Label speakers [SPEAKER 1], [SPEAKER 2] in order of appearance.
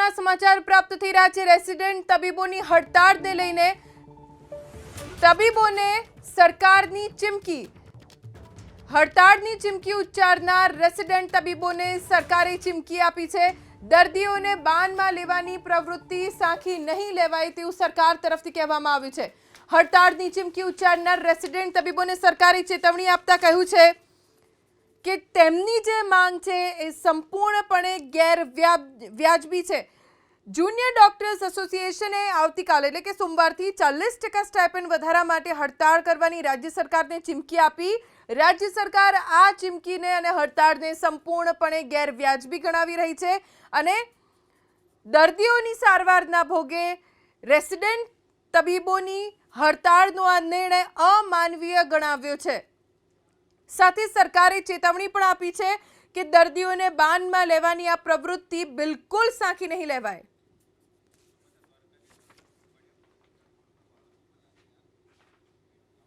[SPEAKER 1] મહત્વના સમાચાર પ્રાપ્ત થઈ રહ્યા છે। રેસિડેન્ટ તબીબોની હડતાળને લઈને તબીબોને સરકારની ચીમકી। હડતાળની ચીમકી ઉચ્ચારનાર રેસિડેન્ટ તબીબોને સરકારે ચીમકી આપી છે। દર્દીઓને બાનમાં લેવાની પ્રવૃત્તિ સાંખી નહીં લેવાય તેવું સરકાર તરફથી કહેવામાં આવ્યું છે। હડતાળની ચીમકી ઉચ્ચારનાર રેસિડેન્ટ તબીબોને સરકારે ચેતવણી આપતા કહ્યું છે કે તેમની જે માંગ છે એ સંપૂર્ણપણે ગેરવ્યાજબી છે। જુનિયર ડોક્ટર્સ એસોસિએશને આવતીકાલે એટલે કે સોમવારથી 40% સ્ટાઇપેન્ડ વધારા માટે હડતાળ કરવાની રાજ્ય સરકારને ચીમકી આપી। રાજ્ય સરકાર આ ચીમકીને અને હડતાળને સંપૂર્ણપણે ગેરવ્યાજબી ગણાવી રહી છે અને દર્દીઓની સારવારના ભોગે રેસિડેન્ટ તબીબોની હડતાળનો આ નિર્ણય અમાનવીય ગણાવ્યો છે। સાથે સરકારે ચેતવણી પણ આપી છે કે દર્દીઓને બાનમાં લેવાની આ પ્રવૃત્તિ બિલકુલ સાંખી નહીં લેવાય।